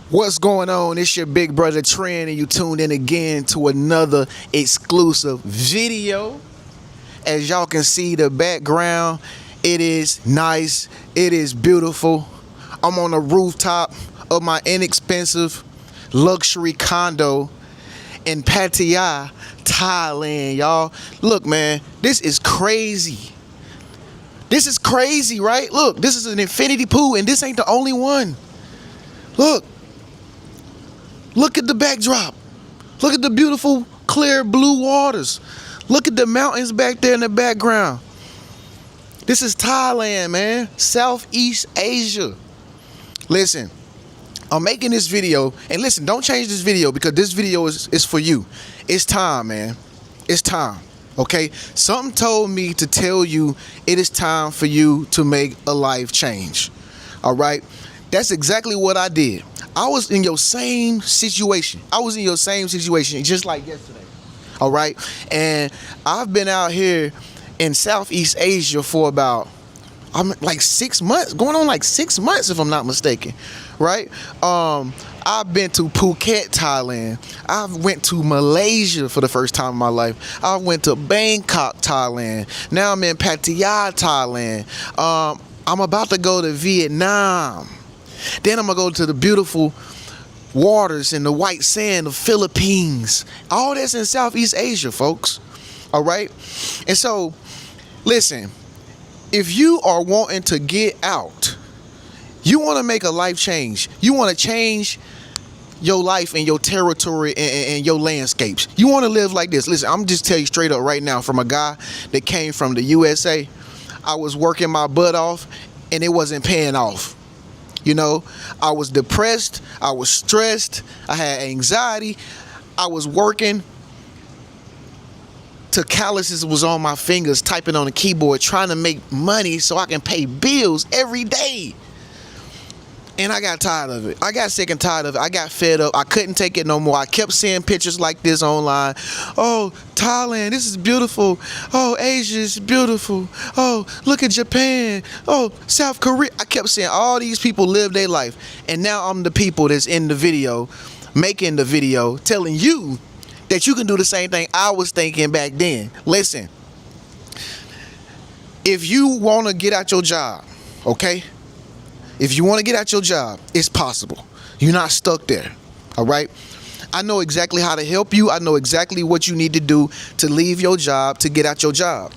What's going on? It's your big brother Trend, and you tuned in again to another exclusive video. As y'all can see, the background, it is nice, it is beautiful. I'm on the rooftop of my inexpensive luxury condo in Pattaya, Thailand, y'all. Look, man, this is crazy. This is crazy, right? Look, this is an infinity pool, and this ain't the only one. Look at the backdrop. Look at the beautiful, clear blue waters. Look at the mountains back there in the background. This is Thailand, man. Southeast Asia. Listen, I'm making this video, and listen, don't change this video because this video is for you. It's time, man. It's time, okay? Something told me to tell you it is time for you to make a life change, all right? That's exactly what I did. I was in your same situation. Just like yesterday. All right. And I've been out here in Southeast Asia for about, like 6 months, going on like 6 months, if I'm not mistaken. Right. I've been to Phuket, Thailand. I went to Malaysia for the first time in my life. I went to Bangkok, Thailand. Now I'm in Pattaya, Thailand. I'm about to go to Vietnam. Then I'm going to go to the beautiful waters and the white sand of Philippines. All that's in Southeast Asia, folks. All right? And so, listen, if you are wanting to get out, you want to make a life change, you want to change your life and your territory and your landscapes. You want to live like this. Listen, I'm just tell you straight up right now from a guy that came from the USA. I was working my butt off and it wasn't paying off. You know, I was depressed, I was stressed, I had anxiety, I was working till calluses was on my fingers, typing on the keyboard, trying to make money so I can pay bills every day. And I got tired of it. I got sick and tired of it. I got fed up. I couldn't take it no more. I kept seeing pictures like this online. Oh, Thailand, this is beautiful. Oh, Asia is beautiful. Oh, look at Japan. Oh, South Korea. I kept seeing all these people live their life. And now I'm the people that's in the video, making the video, telling you that you can do the same thing I was thinking back then. Listen, if you want to get out your job, okay? If you want to get out your job, it's possible. You're not stuck there, all right? I know exactly how to help you. I know exactly what you need to do to leave your job, to get out your job.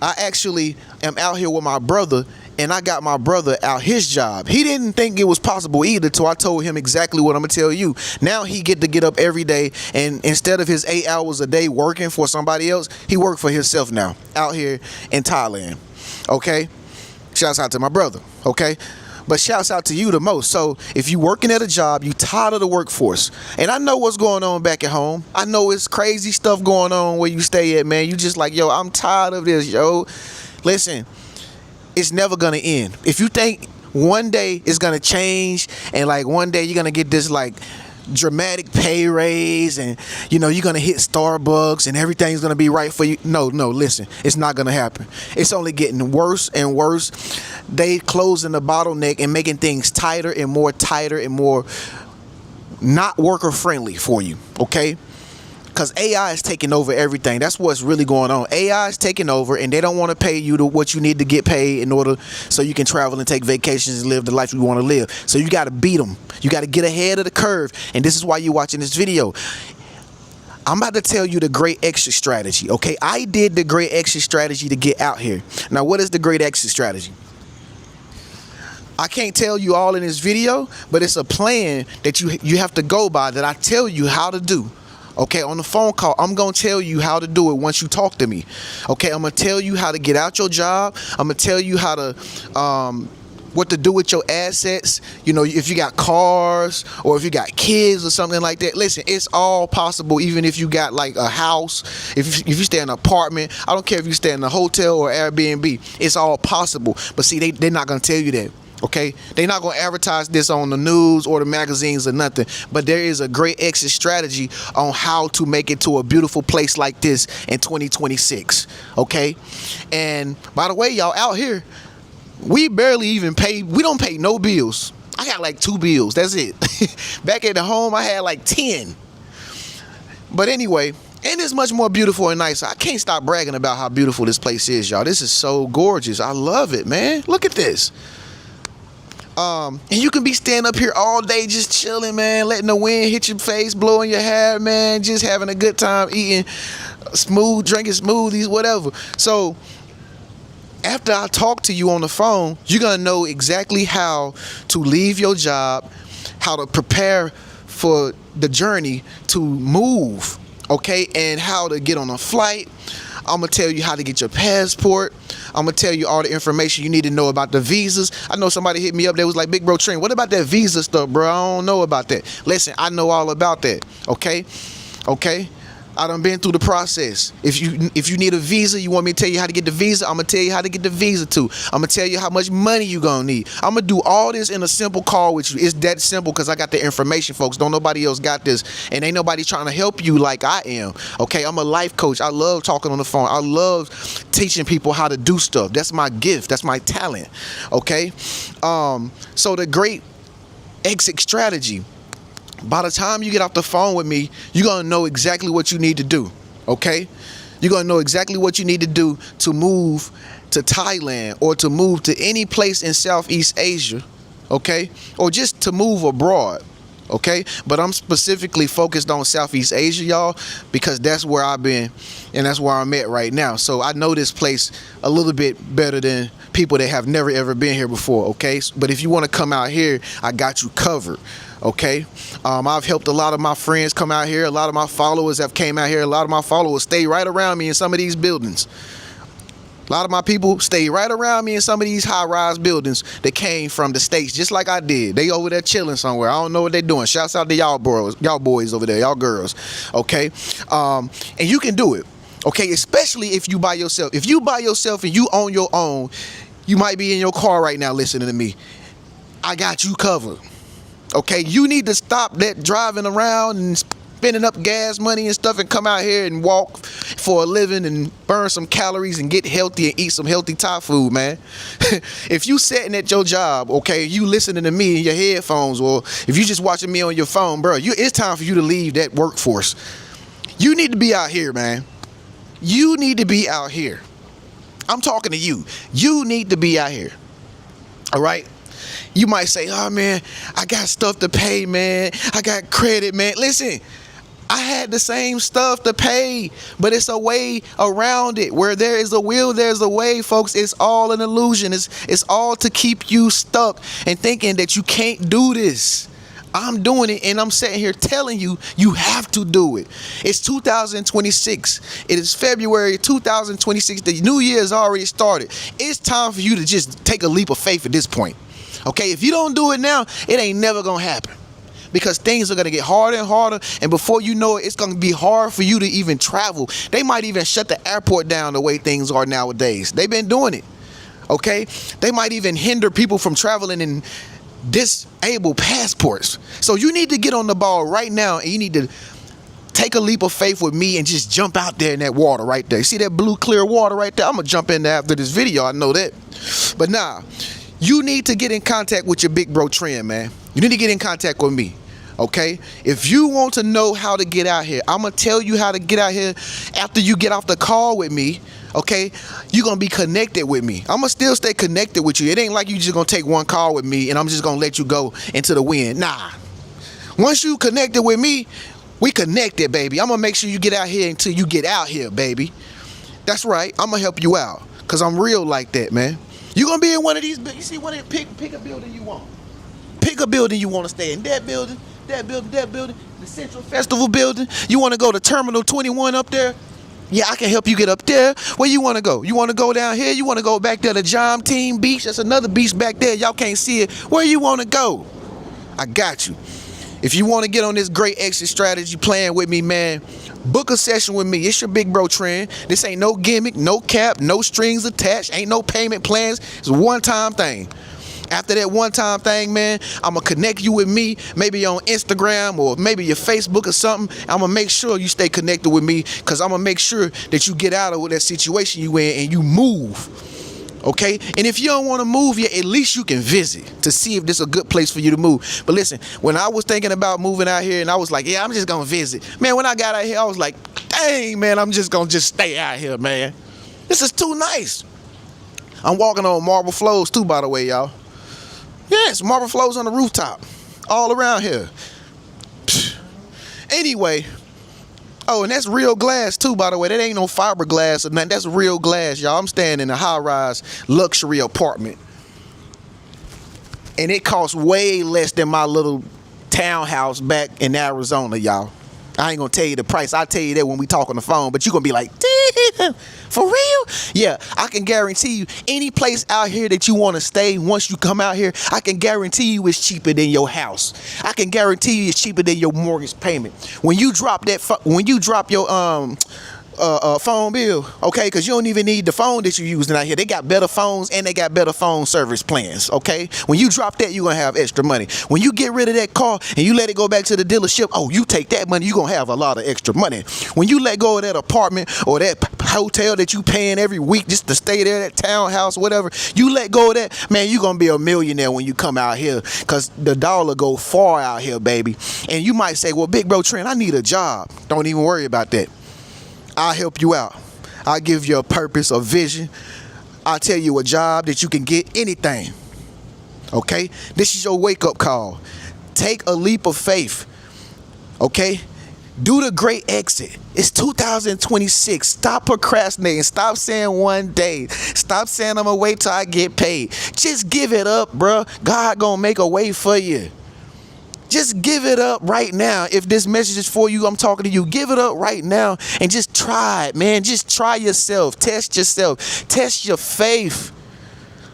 I actually am out here with my brother, and I got my brother out his job. He didn't think it was possible either, so I told him exactly what I'm going to tell you. Now he get to get up every day, and instead of his 8 hours a day working for somebody else, he work for himself now out here in Thailand, okay? Shouts out to my brother, okay? But shouts out to you the most. So if you working at a job, you tired of the workforce. And I know what's going on back at home. I know it's crazy stuff going on where you stay at, man. You just like, yo, I'm tired of this, yo. Listen, it's never going to end. If you think one day it's going to change and like one day you're going to get this like dramatic pay raise and you know you're gonna hit Starbucks and everything's gonna be right for you, no, listen, it's not gonna happen. It's only getting worse and worse. They closing the bottleneck and making things tighter and more not worker friendly for you, okay? Because AI is taking over everything. That's what's really going on. AI is taking over, and they don't want to pay you to what you need to get paid in order so you can travel and take vacations and live the life you want to live. So you got to beat them. You got to get ahead of the curve, and this is why you're watching this video. I'm about to tell you the great exit strategy, okay? I did the great exit strategy to get out here. Now, what is the great exit strategy? I can't tell you all in this video, but it's a plan that you have to go by that I tell you how to do. Okay, on the phone call, I'm going to tell you how to do it once you talk to me. Okay, I'm going to tell you how to get out your job. I'm going to tell you how to, what to do with your assets. You know, if you got cars or if you got kids or something like that. Listen, it's all possible even if you got like a house, if you stay in an apartment. I don't care if you stay in a hotel or Airbnb. It's all possible. But see, they're not going to tell you that. Okay, they're not going to advertise this on the news or the magazines or nothing, but there is a great exit strategy on how to make it to a beautiful place like this in 2026. Okay, and by the way, y'all, out here we barely even pay, we don't pay no bills. I got like 2 bills. That's it. Back at the home, I had like 10. But anyway, and it's much more beautiful and nice. I can't stop bragging about how beautiful this place is, y'all. This is so gorgeous. I love it, man. Look at this. And you can be standing up here all day just chilling, man, letting the wind hit your face, blowing your hair, man, just having a good time, eating smooth, drinking smoothies, whatever. So after I talk to you on the phone, you're going to know exactly how to leave your job, how to prepare for the journey to move, okay, and how to get on a flight. I'm going to tell you how to get your passport. I'm going to tell you all the information you need to know about the visas. I know somebody hit me up that was like, Big Bro Trent, what about that visa stuff, bro? I don't know about that. Listen, I know all about that, okay? Okay? I done been through the process. If you need a visa, you want me to tell you how to get the visa, I'm going to tell you how to get the visa too. I'm going to tell you how much money you going to need. I'm going to do all this in a simple call with you. It's that simple because I got the information, folks. Don't nobody else got this. And ain't nobody trying to help you like I am. Okay, I'm a life coach. I love talking on the phone. I love teaching people how to do stuff. That's my gift. That's my talent. Okay? So the great exit strategy. By the time you get off the phone with me, you're going to know exactly what you need to do, okay? You're going to know exactly what you need to do to move to Thailand or to move to any place in Southeast Asia, okay? Or just to move abroad, okay? But I'm specifically focused on Southeast Asia, y'all, because that's where I've been and that's where I'm at right now. So I know this place a little bit better than people that have never ever been here before, okay? But if you want to come out here, I got you covered. Okay, I've helped a lot of my friends come out here. A lot of my followers have came out here. A lot of my followers stay right around me in some of these buildings. A lot of my people stay right around me in some of these high-rise buildings that came from the States, just like I did. They over there chilling somewhere. I don't know what they're doing. Shouts out to y'all boys over there, y'all girls. Okay, and you can do it. Okay, especially if you by yourself. If you by yourself and you on your own, you might be in your car right now listening to me. I got you covered. Okay, you need to stop that driving around and spending up gas money and stuff and come out here and walk for a living and burn some calories and get healthy and eat some healthy Thai food, man. If you sitting at your job, okay, you listening to me in your headphones, or if you just watching me on your phone, bro, it's time for you to leave that workforce. You need to be out here, man. You need to be out here. I'm talking to you. You need to be out here. All right? You might say, oh, man, I got stuff to pay, man. I got credit, man. Listen, I had the same stuff to pay, but it's a way around it. Where there is a will, there's a way, folks. It's all an illusion. It's all to keep you stuck and thinking that you can't do this. I'm doing it, and I'm sitting here telling you, you have to do it. It's 2026. It is February 2026. The new year has already started. It's time for you to just take a leap of faith at this point. Okay, if you don't do it now, it ain't never gonna happen, because things are gonna get harder and harder, and before you know it, it's gonna be hard for you to even travel. They might even shut the airport down the way things are nowadays. They've been doing it. Okay, they might even hinder people from traveling in disabled passports. So you need to get on the ball right now, and you need to take a leap of faith with me and just jump out there in that water right there. You see that blue clear water right there? I'm gonna jump in there after this video, I know that. But nah, you need to get in contact with your Big Bro Trend, man. You need to get in contact with me, okay? If you want to know how to get out here, I'm going to tell you how to get out here after you get off the call with me, okay? You're going to be connected with me. I'm going to still stay connected with you. It ain't like you just going to take one call with me and I'm just going to let you go into the wind. Nah. Once you connected with me, we connected, baby. I'm going to make sure you get out here until you get out here, baby. That's right. I'm going to help you out because I'm real like that, man. You're going to be in one of these, you see, pick a building you want. Pick a building you want to stay in. That building, the Central Festival building. You want to go to Terminal 21 up there? Yeah, I can help you get up there. Where you want to go? You want to go down here? You want to go back there to John Team Beach? That's another beach back there. Y'all can't see it. Where you want to go? I got you. If you want to get on this great exit strategy plan with me, man, book a session with me. It's your Big Bro Trend. This ain't no gimmick, no cap, no strings attached, ain't no payment plans. It's a one-time thing. After that one-time thing, man, I'm going to connect you with me, maybe on Instagram or maybe your Facebook or something. I'm going to make sure you stay connected with me because I'm going to make sure that you get out of that situation you in and you move. Okay, and if you don't want to move yet, at least you can visit to see if this is a good place for you to move. But listen, when I was thinking about moving out here and I was like, yeah, I'm just gonna visit, man, when I got out here, I was like, dang, man, I'm just gonna stay out here, man. This is too nice. I'm walking on marble floors too, by the way, y'all. Yes, marble floors on the rooftop all around here. Anyway, oh, and that's real glass too, by the way. That ain't no fiberglass or nothing. That's real glass, y'all. I'm staying in a high-rise luxury apartment. And it costs way less than my little townhouse back in Arizona, y'all. I ain't gonna tell you the price. I'll tell you that when we talk on the phone, but you're gonna be like, damn, for real? Yeah, I can guarantee you any place out here that you wanna stay once you come out here, I can guarantee you it's cheaper than your house. I can guarantee you it's cheaper than your mortgage payment. When you drop your phone bill, okay, because you don't even need the phone that you're using out here. They got better phones and they got better phone service plans, okay? When you drop that, you're going to have extra money. When you get rid of that car and you let it go back to the dealership, oh, you take that money, you're going to have a lot of extra money. When you let go of that apartment or that hotel that you paying every week just to stay there, that townhouse, whatever, you let go of that, man, you're going to be a millionaire when you come out here because the dollar go far out here, baby. And you might say, well, big bro Trent, I need a job. Don't even worry about that. I'll help you out. I'll give you a purpose, a vision. I'll tell you a job that you can get anything. Okay? This is your wake-up call. Take a leap of faith. Okay? Do the great exit. It's 2026. Stop procrastinating. Stop saying one day. Stop saying I'm gonna wait till I get paid. Just give it up, bruh. God gonna make a way for you. Just give it up right now. If this message is for you, I'm talking to you. Give it up right now and just try it, man. Just try yourself. Test yourself. Test your faith.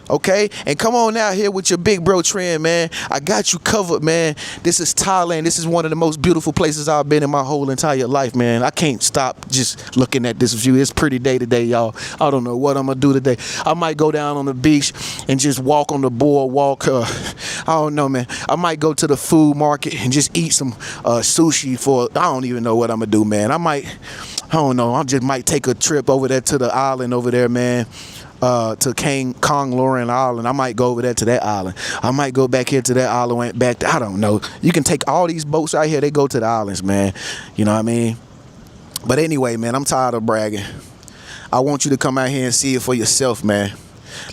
Okay? And come on out here with your big bro Trend, man. I got you covered, man. This is Thailand. This is one of the most beautiful places I've been in my whole entire life, man. I can't stop just looking at this view. It's pretty day today, y'all. I don't know what I'm going to do today. I might go down on the beach and just walk on the boardwalk. I don't know, man. I might go to the food market and just eat some sushi for, I don't even know what I'm going to do, man. I don't know. I just might take a trip over there to the island over there, man. To Kong Lauren Island. I might go over there to that island. I might go back here to that island, went back to, I don't know. You can take all these boats out here, they go to the islands, man. You know what I mean? But anyway, man, I'm tired of bragging. I want you to come out here and see it for yourself, man.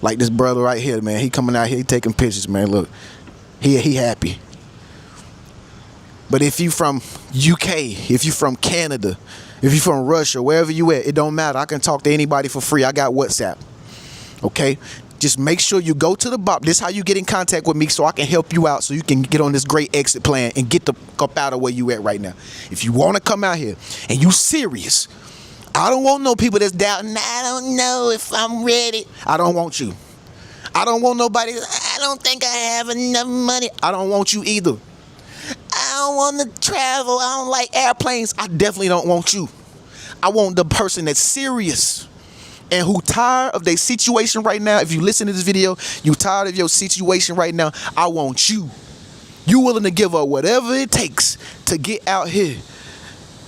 Like this brother right here, man. He coming out here, he taking pictures, man. Look, he happy. But if you from UK, if you from Canada, if you from Russia, wherever you at, it don't matter. I can talk to anybody for free. I got WhatsApp. Okay, just make sure you go to the bottom. This is how you get in contact with me so I can help you out so you can get on this great exit plan and get the up out of where you at right now. If you want to come out here and you serious, I don't want no people that's doubting, I don't know if I'm ready. I don't want you. I don't want nobody, I don't think I have enough money. I don't want you either. I don't want to travel. I don't like airplanes. I definitely don't want you. I want the person that's serious and who tired of their situation right now. If you listen to this video, you tired of your situation right now, I want you. You willing to give up whatever it takes to get out here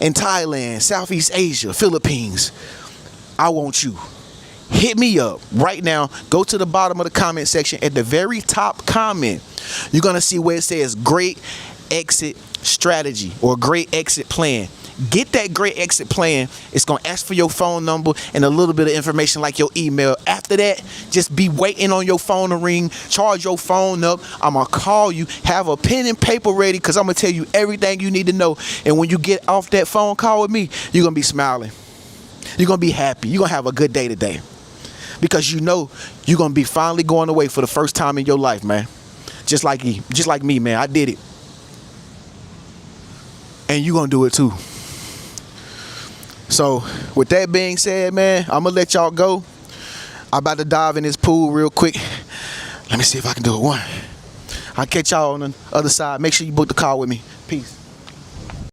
in Thailand, Southeast Asia, Philippines. I want you. Hit me up right now. Go to the bottom of the comment section. At the very top comment, you're going to see where it says great exit strategy or great exit plan. Get that great exit plan. It's going to ask for your phone number and a little bit of information like your email. After that, just be waiting on your phone to ring. Charge your phone up. I'm going to call you. Have a pen and paper ready because I'm going to tell you everything you need to know. And when you get off that phone call with me, you're going to be smiling. You're going to be happy. You're going to have a good day today. Because you know you're going to be finally going away for the first time in your life, man. Just like me, man. I did it. And you're going to do it too. So, with that being said, man, I'm going to let y'all go. I'm about to dive in this pool real quick. Let me see if I can do it. One. I'll catch y'all on the other side. Make sure you book the call with me. Peace.